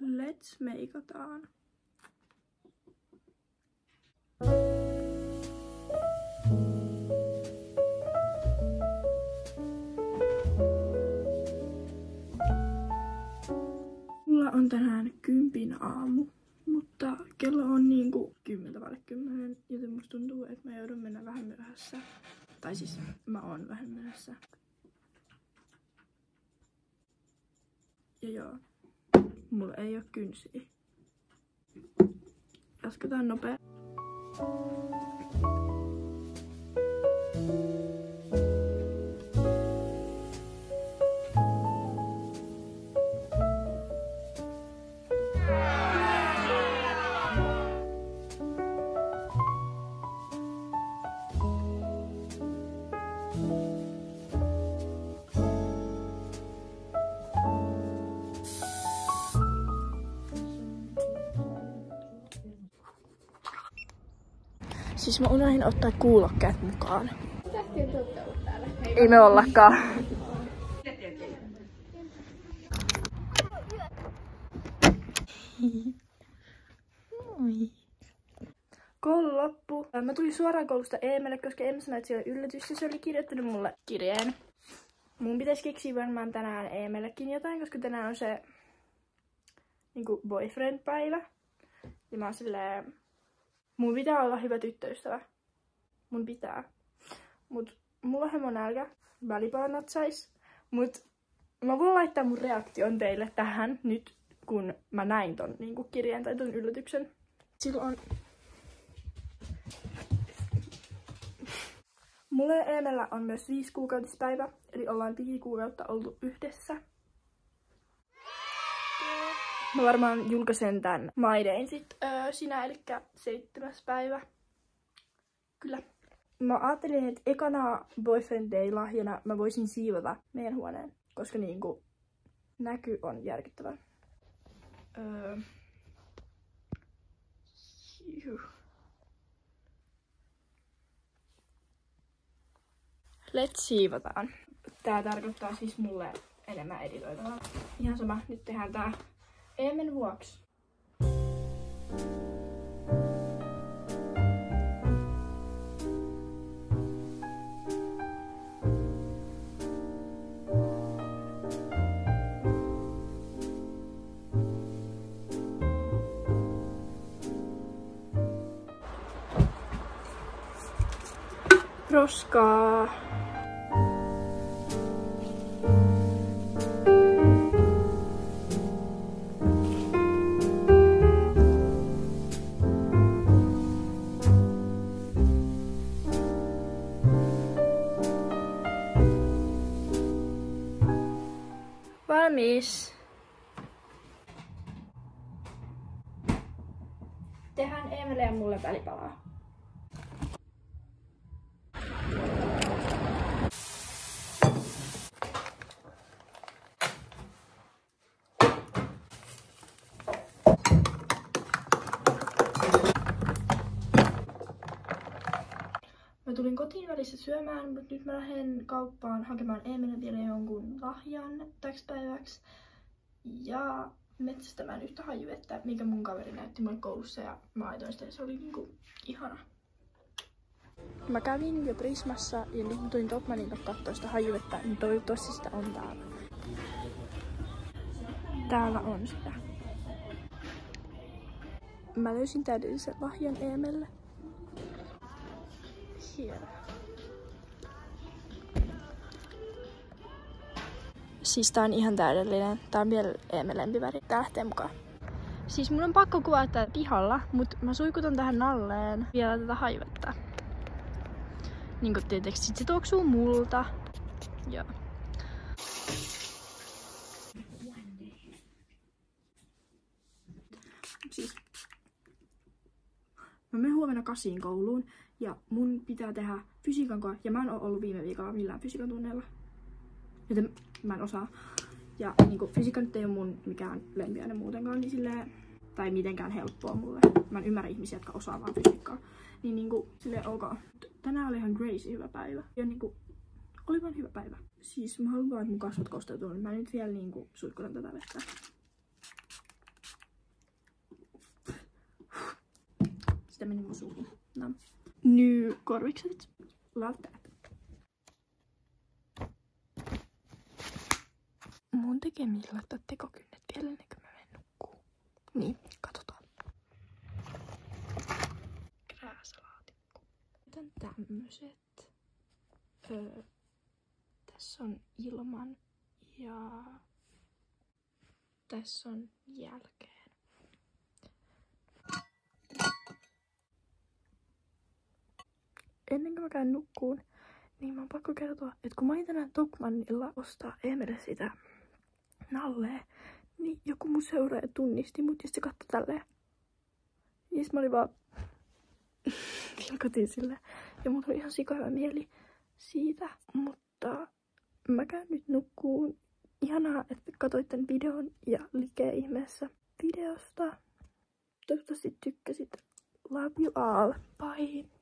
Let's meikataan. Mulla on tänään 10 aamu, mutta kello on niinku 10:10, joten musta tuntuu, että mä joudun mennä vähän myöhässä. Tai siis mä oon vähän myöhässä. Ja joo, mulla ei oo kynsiä. Jatketaan nopea. Siis mä unohdin ottaa kuulokkeet mukaan. Ei me ollakaan. Koulu loppu. Mä tulin suoraan koulusta Eemelle, koska Eemä sanoi, että siellä oli yllätys ja se oli kirjoittanut mulle kirjeen. Mun pitäisi keksiä varmaan tänään Eemellekin jotain, koska tänään on se niinku boyfriend-päivä. Ja mä oon silleen... Mun pitää olla hyvä tyttöystävä. Mun pitää. Mut mulla on hemon nälkä. Välipalanat sais. Mut mä voin laittaa mun reaktion teille tähän nyt, kun mä näin ton niinku kirjeen tai ton yllätyksen. Silloin... Mulla ja Eemellä on myös 5-kuukautispäivä, eli ollaan 5 kuukautta oltu yhdessä. Mä varmaan julkaisen tän My Dayn sit sinä, eli 7. päivä. Kyllä. Mä ajattelin, että ekana Boyfriend Day-lahjana mä voisin siivota meidän huoneen, koska niinku näky on järkyttävä. Let's siivotaan. Tää tarkoittaa siis mulle enemmän editoitavaa. Ihan sama, nyt tehdään tää Eemen vuoksi. Roskaa. Valmis. Tehdään Eemelle ja mulle välipalaa. Mä tulin kotiin välissä syömään, mutta nyt mä lähden kauppaan hakemaan Eemelle vielä jonkun lahjan täksi päiväksi. Ja metsästämään yhtä hajuvettä, mikä mun kaveri näytti mulle koulussa ja mä aitoin sitä ja se oli niinku ihana. Mä kävin jo Prismassa ja nyt mä tulin Topmanilta katsoa sitä hajuvettä, niin toivottavasti sitä on täällä. Täällä on sitä. Mä löysin täydellisen lahjan Eemelle. Hieno. Siis tää on ihan täydellinen. Tää on vielä Eemen lempiväri. Tää lähtee mukaan. Siis mun on pakko kuvata tää pihalla, mut mä suikutan tähän nalleen vielä tätä hajuvettä. Niinku tietysti sit se tuoksuu multa. Joo. Siis. Mä menen huomenna 8 kouluun ja mun pitää tehdä fysiikan koe. Ja mä en oo ollut viime viikolla millään fysiikan tunneilla. Joten mä en osaa. Ja niinku fysiikka nyt ei oo mun mikään lempiaine muutenkaan, niin silleen, tai mitenkään helppoa mulle. Mä en ymmärrä ihmisiä, jotka osaa vaan fysiikkaa. Niin niinku silleen ok. Tänään oli ihan crazy hyvä päivä. Ja niinku oli vaan hyvä päivä. Siis mä haluan vaan, että mun kasvot kosteutuu, niin mä nyt vielä niinku suihkutan tätä vettä. Sitä meni mun suuhun. No. Nyt korvikset. Love that. Mun tekee mieli laittaa tekokynnet vielä ennen kuin mä menen nukkuun. Niin, katsotaan. Krääsalaatikko. Otan tämmöset. Tässä on ilman ja tässä on jälkeen. Ennen kuin mä käyn nukkuun, niin mä oon pakko kertoa, että kun mä olin tänään Tokmannilla ostaa Emelle sitä nallee, niin joku mun seuraaja tunnisti mut ja se katsoi tälleen. Ja sit mä olin vaan vilkotin silleen. Ja mulla oli ihan sikahyvä mieli siitä. Mutta mä käyn nyt nukkuun. Ihanaa, että katsoit tän videon ja likee ihmeessä videosta. Toivottavasti tykkäsit. Love you all. Bye.